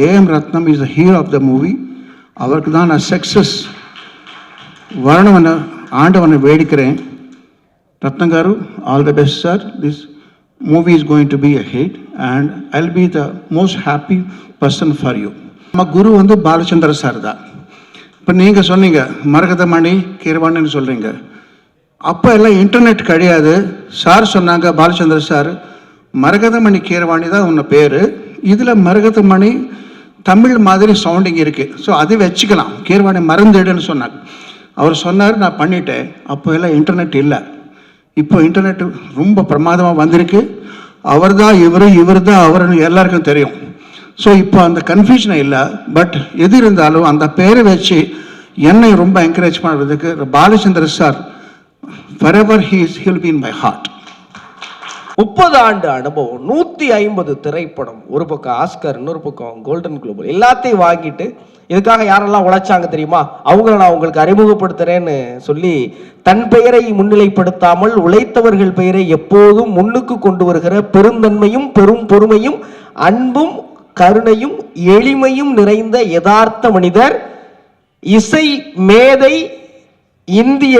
AM Ratnam is the hero of the movie. அவருக்கு தான் நான் சக்ஸஸ் வரணும்னு ஆண்டவனை வேடிக்கிறேன். ரத்னம் గారు, all the best sir. This movie is going to be a hit and I'll be the most happy person for you. நம்ம குரு வந்து Balachandra sir தான். இப்போ நீங்கள் சொன்னீங்க மரகதமணி கீரவாணின்னு சொல்கிறீங்க. அப்போ எல்லாம் இன்டர்நெட் கிடையாது. சார் சொன்னாங்க, பாலச்சந்திர சார், மரகதமணி கீரவாணி தான் உன்ன பேர், இதில் மரகதமணி தமிழ் மாதிரி சவுண்டிங் இருக்குது, ஸோ அது வச்சுக்கலாம், கீரவாணி மறந்துடுன்னு சொன்னாங்க. அவர் சொன்னார், நான் பண்ணிட்டேன். அப்போ எல்லாம் இன்டர்நெட் இல்லை. இப்போ இன்டர்நெட் ரொம்ப பிரமாதமாக வந்திருக்கு. அவர் தான் இவர் தான் அவர்னு எல்லாருக்கும் தெரியும். ஸோ இப்போ அந்த கன்ஃபியூஷனே இல்லை. பட் எது இருந்தாலும் அந்த பேரை வச்சு என்னை ரொம்ப என்கரேஜ் பண்ணுறதுக்கு Balachandra sir forever he'll be in my heart. 30 ஆண்டு அனுபவம், 150 திரைப்படம், ஒரு பக்கம் ஆஸ்கர், இன்னொரு பக்கம் கோல்டன் குளோபல், எல்லாத்தையும் வாங்கிட்டு இதுக்காக யாரெல்லாம் உழைச்சாங்க தெரியுமா, அவங்கள நான் உங்களுக்கு அறிமுகப்படுத்துறேன்னு சொல்லி தன் பெயரை முன்னிலைப்படுத்தாமல் உழைத்தவர்கள் பெயரை எப்போதும் முன்னுக்கு கொண்டு வருகிற பெருந்தன்மையும் பெரும் பொறுமையும் அன்பும் கருணையும் எளிமையும் நிறைந்த யதார்த்த மனிதர், இசை மேதை, இந்திய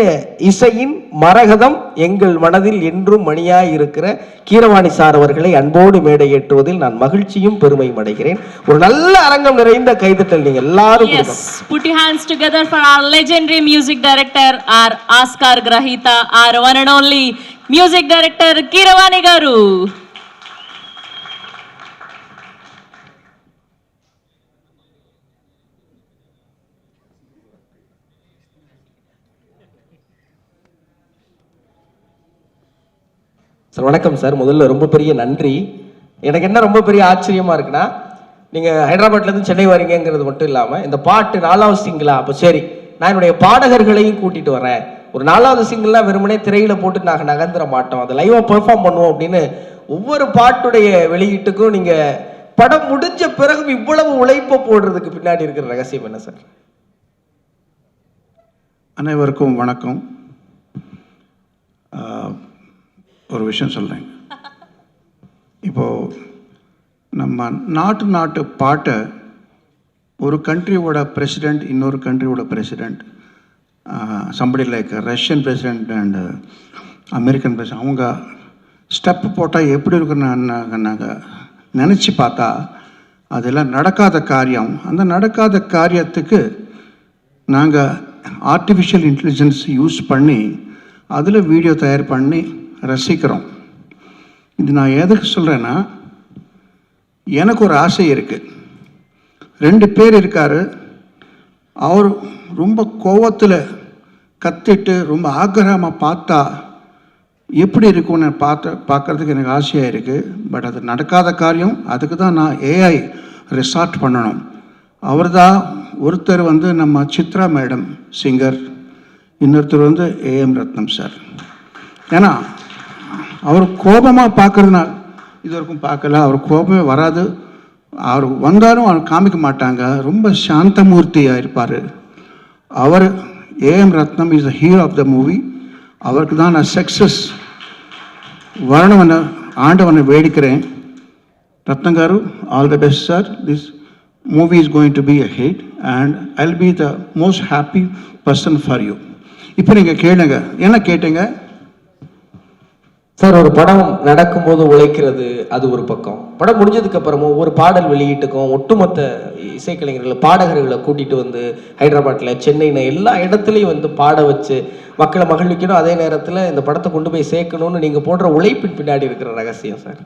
இசையின் மரகதம், எங்கள் மனதில் என்றும் மணியாய் இருக்கிற கீரவாணி சார் அவர்களை அன்போடு மேடை ஏற்றுவதில் நான் மகிழ்ச்சியும் பெருமையும் அடைகிறேன். ஒரு நல்ல அரங்கம் நிறைந்த கைதட்டல் நீங்க எல்லாரும். Yes, put your hands together for our legendary music director, our Oscar Grahita, our one and only music director Keeravani garu. Sir வணக்கம் சார். முதல்ல ரொம்ப பெரிய நன்றி. எனக்கு என்ன ரொம்ப பெரிய ஆச்சரியமா இருக்குன்னா, நீங்க ஹைதராபாத்லேருந்து சென்னை வரீங்கிறது மட்டும் இல்லாமல் இந்த பாட்டு 4வது சிங்கிளா, அப்போ சரி நான் என்னுடைய பாடகர்களையும் கூட்டிட்டு வரேன், ஒரு 4வது சிங்கிள்லாம் வெறுமனே திரையில போட்டு நாங்கள் நகர்ந்துட மாட்டோம், அதை லைவாக பெர்ஃபார்ம் பண்ணுவோம் அப்படின்னு ஒவ்வொரு பாட்டுடைய வெளியீட்டுக்கும் நீங்க படம் முடிஞ்ச பிறகும் இவ்வளவு உழைப்பை போடுறதுக்கு பின்னாடி இருக்கிற ரகசியம் என்ன சார்? அனைவருக்கும் வணக்கம். ஒரு விஷயம் சொல்கிறேன். இப்போது நம்ம நாட்டு பாட்டை ஒரு கண்ட்ரியோட பிரசிடெண்ட், இன்னொரு கண்ட்ரியோட president, somebody like Russian president and American president, அவங்க ஸ்டெப்பு போட்டால் எப்படி இருக்குன்னு நாங்கள் நினச்சி பார்த்தா அதெல்லாம் நடக்காத காரியம். அந்த நடக்காத காரியத்துக்கு நாங்கள் ஆர்டிஃபிஷியல் இன்டெலிஜென்ஸ் யூஸ் பண்ணி அதில் வீடியோ தயார் பண்ணி ரசிக்கிறோம். இது நான் எதுக்கு சொல்கிறேன்னா, எனக்கு ஒரு ஆசை இருக்குது. 2 பேர் இருக்கார், அவர் ரொம்ப கோவத்தில் கத்திட்டு ரொம்ப ஆக்கிரகமாக பார்த்தா எப்படி இருக்கும்னு பார்க்குறதுக்கு எனக்கு ஆசையாக இருக்குது. பட் அது நடக்காத காரியம். அதுக்கு தான் நான் ஏஐ ரிசார்ட் பண்ணணும். அவர் தான் ஒருத்தர் வந்து நம்ம சித்ரா மேடம் சிங்கர், இன்னொருத்தர் வந்து ஏஎம் ரத்னம் சார். ஏன்னா அவர் கோபமாக பார்க்குறதுனால இது வரைக்கும் பார்க்கல, அவர் கோபமே வராது. அவர் வந்தாலும் அவர் காமிக்க மாட்டாங்க, ரொம்ப சாந்தமூர்த்தியாக இருப்பார். அவர் AM Ratnam is the hero of the movie. அவருக்கு தான் நான் சக்ஸஸ் வரணும்னு ஆண்டவனை வேடிக்கிறேன். ரத்னம் గారు, all the best sir. This movie is going to be a hit and I'll be the most happy person for you. இப்போ நீங்கள் கேளுங்க, என்ன கேட்டீங்க சார்? ஒரு படம் நடக்கும்போது உழைக்கிறது அது ஒரு பக்கம், படம் முடிஞ்சதுக்கு அப்புறமும் ஒரு பாடல் வெளியீட்டுக்கும் ஒட்டுமொத்த இசைக்கலைஞர்களை பாடகர்களை கூட்டிட்டு வந்து ஹைதராபாத்ல, சென்னையில் எல்லா இடத்துலையும் வந்து பாட வச்சு மக்களை மகிழ்விக்கணும், அதே நேரத்தில் இந்த படத்தை கொண்டு போய் சேர்க்கணும்னு நீங்கள் போடுற உழைப்பின் பின்னாடி இருக்கிற ரகசியம் சார்?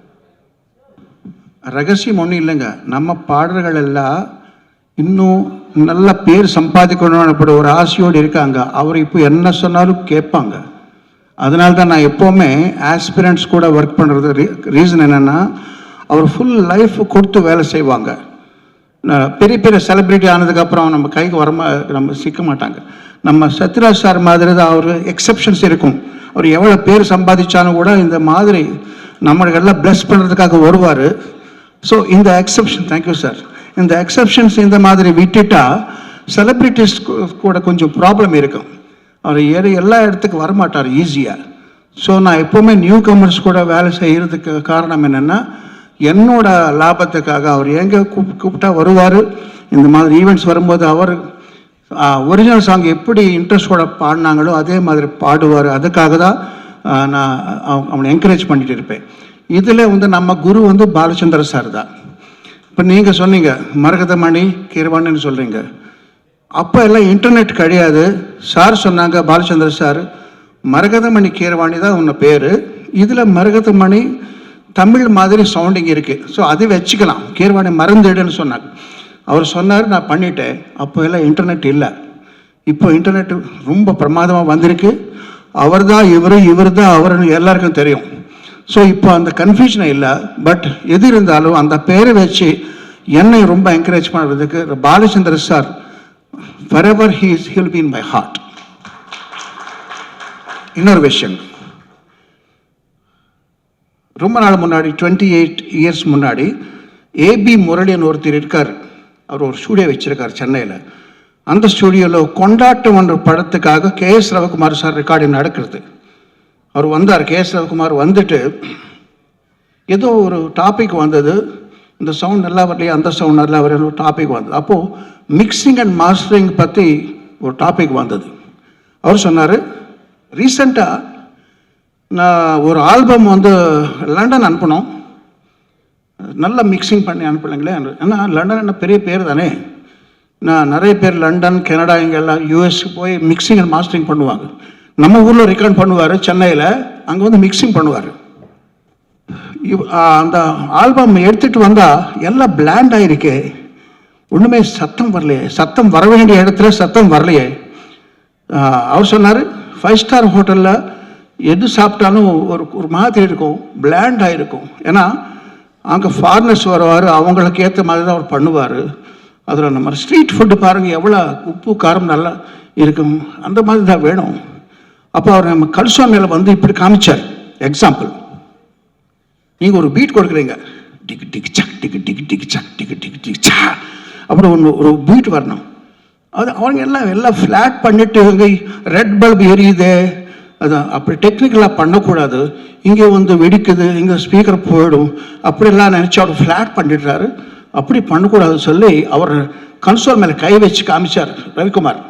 ரகசியம் ஒன்றும் இல்லைங்க. நம்ம பாடல்கள் எல்லாம் இன்னும் நல்ல பேர் சம்பாதிக்கணும்னு ஒரு ஆசையோடு இருக்காங்க. அவர் இப்போ என்ன சொன்னாலும் கேட்பாங்க. அதனால தான் நான் எப்போவுமே ஆஸ்பிரண்ட்ஸ் கூட ஒர்க் பண்ணுறது ரீசன் என்னென்னா, அவர் ஃபுல் லைஃப் கொடுத்து வேலை செய்வாங்க. பெரிய பெரிய செலிப்ரிட்டி ஆனதுக்கப்புறம் நம்ம கைக்கு நம்ம சிக்க மாட்டாங்க. நம்ம சத்யராஜ் சார் மாதிரி தான் அவர் எக்ஸப்ஷன்ஸ் இருக்கும். அவர் எவ்வளோ பேர் சம்பாதிச்சாலும் கூட இந்த மாதிரி நம்மளுக்கெல்லாம் பிளஸ் பண்ணுறதுக்காக வருவார். ஸோ இந்த எக்ஸப்ஷன், தேங்க்யூ சார், இந்த எக்ஸப்ஷன்ஸ் இந்த மாதிரி விட்டுட்டா செலிப்ரிட்டிஸ் கூட கொஞ்சம் ப்ராப்ளம் இருக்கும். அவர் எல்லா இடத்துக்கு வரமாட்டார் ஈஸியாக. ஸோ நான் எப்போவுமே நியூ கமர்ஸ் கூட வேலை செய்கிறதுக்கு காரணம் என்னென்னா, என்னோட லாபத்துக்காக அவர் எங்கே கூப்பிட்டா வருவார். இந்த மாதிரி ஈவெண்ட்ஸ் வரும்போது அவர் ஒரிஜினல் சாங் எப்படி இன்ட்ரெஸ்டோட பாடினாங்களோ அதே மாதிரி பாடுவார். அதுக்காக தான் நான் அவனை என்கரேஜ் பண்ணிட்டு இருப்பேன். இதில் வந்து நம்ம குரு வந்து பாலச்சந்திர சார் தான். இப்போ நீங்கள் சொன்னீங்க மரகதமணி கீரவாணின்னு சொல்கிறீங்க. அப்போ எல்லாம் இன்டர்நெட் கிடையாது. சார் சொன்னாங்க, பாலச்சந்திர சார், மரகதமணி கீரவாணி தான் உன்னை பேர், இதில் மரகதமணி தமிழ் மாதிரி சவுண்டிங் இருக்குது, ஸோ அது வச்சுக்கலாம், கீரவாணி மறந்துடுன்னு சொன்னாங்க. அவர் சொன்னார், நான் பண்ணிட்டேன். அப்போ எல்லாம் இன்டர்நெட் இல்லை. இப்போ இன்டர்நெட் ரொம்ப பிரமாதமாக வந்திருக்கு. அவர் தான் இவர் தான் அவர்னு எல்லாருக்கும் தெரியும். ஸோ இப்போ அந்த கன்ஃபியூஷனே இல்லை. பட் எது இருந்தாலும் அந்த பேரை வச்சு என்னை ரொம்ப என்கரேஜ் பண்ணுறதுக்கு Balachandra sir forever he'll be in my heart. இன்னொரு விஷயம், ரொம்ப நாள் முன்னாடி 28 இயர்ஸ் முன்னாடி ஏபி முரளின்னு ஒருத்தர் இருக்கார். அவர் ஒரு ஸ்டூடியோ வச்சிருக்கார் சென்னையில். அந்த ஸ்டூடியோவில் கொண்டாட்டம் என்ற படத்துக்காக KS ரவிக்குமார் சார் ரெக்கார்டிங் நடக்கிறது. அவர் வந்தார். KS ரவிக்குமார் வந்துட்டு ஏதோ ஒரு டாபிக் வந்தது, இந்த சவுண்ட் நல்லா வரலையே, அந்த சவுண்ட் நல்லா வரல, ஒரு டாபிக் வந்தது. அப்போது மிக்சிங் அண்ட் மாஸ்டரிங் பற்றி ஒரு டாபிக் வந்தது. அவர் சொன்னார், ரீசெண்டாக நான் ஒரு ஆல்பம் வந்து லண்டன் அனுப்பினோம், நல்லா மிக்சிங் பண்ணி அனுப்பலைங்களே. ஏன்னா லண்டன் என்ன பெரிய பேர் தானே. நான் நிறைய பேர் லண்டன், கனடா, இங்கெல்லாம் யூஎஸ்க்கு போய் மிக்சிங் அண்ட் மாஸ்டரிங் பண்ணுவாங்க. நம்ம ஊரில் ரெக்கார்ட் பண்ணுவார் சென்னையில், அங்கே வந்து மிக்சிங் பண்ணுவார். அந்த ஆல்பம் எடுத்துகிட்டு வந்தால் எல்லாம் பிளாண்ட் ஆகிருக்கு, ஒன்றுமே சத்தம் வரலையே, சத்தம் வர வேண்டிய இடத்துல சத்தம் வரலையே. அவர் சொன்னார், 5 ஸ்டார் ஹோட்டலில் எது சாப்பிட்டாலும் ஒரு மாதிரி இருக்கும், பிளாண்ட் ஆகிருக்கும். ஏன்னா அங்கே ஃபாரினர்ஸ் வருவார், அவங்களுக்கு ஏற்ற மாதிரி தான் அவர் பண்ணுவார். அதில் நம்ம ஸ்ட்ரீட் ஃபுட்டு பாருங்கள், எவ்வளோ உப்பு காரம் நல்லா இருக்கும், அந்த மாதிரி தான் வேணும். அப்போ அவர் நம்ம கல்சோமையில் வந்து இப்படி காமிச்சார். எக்ஸாம்பிள், நீங்கள் ஒரு பீட் கொடுக்குறீங்க, டிக்கு டிக்கு சக் டிக்கு டிக்கு டிக்கு சக் டிக்கு டிக்கு டிக்கு சா, அப்புறம் ஒரு பீட் வரணும். அது அவங்க எல்லாம் ஃப்ளாட் பண்ணிவிட்டு இங்கே ரெட் பல்ப் எரியுது, அது அப்படி டெக்னிக்கலாக பண்ணக்கூடாது. இங்கே வந்து வெடிக்குது, இங்கே ஸ்பீக்கர் போயிடும், அப்படிலாம் நினச்சி அவர் ஃப்ளாட் பண்ணிடுறாரு. அப்படி பண்ணக்கூடாது சொல்லி அவர் கன்சோல் மேலே கை வச்சு காமிச்சார் ரவிக்குமார்.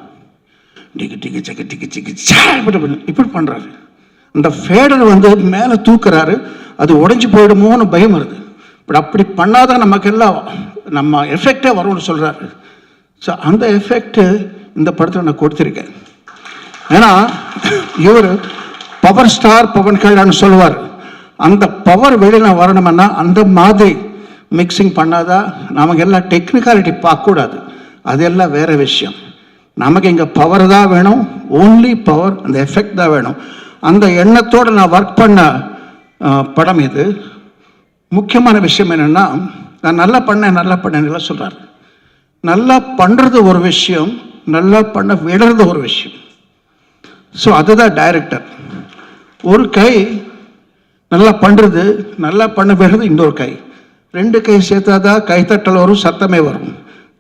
டிக்கு டிக்கு சக்கு டிக்கு டிக்கு சா இப்படி பண்ணுறாரு. அந்த ஃபேடர் வந்து மேலே தூக்குறாரு, அது உடஞ்சி போயிடுமோன்னு பயம் வருது. பட் அப்படி பண்ணாதான் நமக்கெல்லாம் நம்ம எஃபெக்டே வரும்னு சொல்கிறாரு. ஸோ அந்த எஃபெக்ட் இந்த படத்தில் நான் கொடுத்துருக்கேன். ஏன்னா இவர் பவர் ஸ்டார் பவன் கல்யாண் சொல்லுவார், அந்த பவர் வெளியில் வரணும்னா அந்த மாதிரி மிக்சிங் பண்ணாதான். நமக்கு எல்லாம் டெக்னிக்காலிட்டி பார்க்கக்கூடாது, அதெல்லாம் வேறு விஷயம். நமக்கு இங்கே பவர் தான் வேணும், ஓன்லி பவர், அந்த எஃபெக்ட் தான் வேணும். அந்த எண்ணத்தோடு நான் ஒர்க் பண்ண படம் இது. முக்கியமான விஷயம் என்னென்னா, நான் நல்லா பண்ணேன் சொல்கிறார். நல்லா பண்ணுறது ஒரு விஷயம், நல்லா பண்ண விடுறது ஒரு விஷயம். ஸோ அதுதான் டைரக்டர். ஒரு கை நல்லா பண்ணுறது, நல்லா பண்ண விடுறது இன்னொரு கை, 2 கை சேர்த்தாதான் கைத்தட்டல் வரும், சத்தமே வரும்.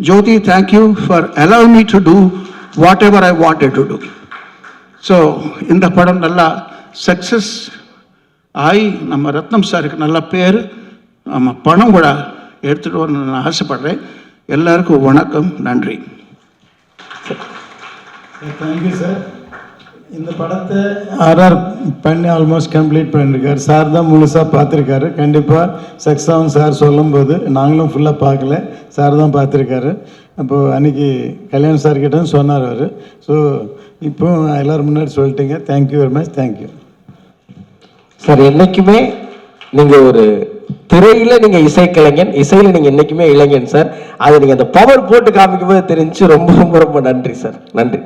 Jyothi, thank you for allow me to do whatever I wanted to do. So இந்த படம் நல்லா சக்ஸஸ் ஆகி நம்ம ரத்னம் சாருக்கு நல்ல பேர், நம்ம பணம் கூட எடுத்துகிட்டு வரணும்னு நான் ஆசைப்படுறேன். எல்லாருக்கும் வணக்கம், நன்றி. Thank you sir. இந்த படத்தை ஆர்ஆர் பண்ணி ஆல்மோஸ்ட் கம்ப்ளீட் பண்ணியிருக்காரு. சார் தான் முழுசாக பார்த்துருக்காரு. கண்டிப்பாக சக்ஸஸ் ஆகும் சார் சொல்லும்போது நாங்களும் ஃபுல்லாக பார்க்கல, சார் தான் பார்த்துருக்காரு. அப்போது அன்றைக்கி கல்யாண் சார் கிட்ட சொன்னார் அவர். ஸோ இப்போ எல்லோரும் முன்னாடி சொல்லிட்டீங்க. Thank you very much. Thank you sir. என்றைக்குமே நீங்கள் ஒரு திரையில் நீங்கள் இசைக்கலைஞன், இசையில் நீங்கள் என்றைக்குமே இளைஞன் சார். அதை நீங்கள் அந்த பவர் போட்டு காமிக்கும் போது தெரிஞ்சு ரொம்ப ரொம்ப ரொம்ப நன்றி சார். நன்றி.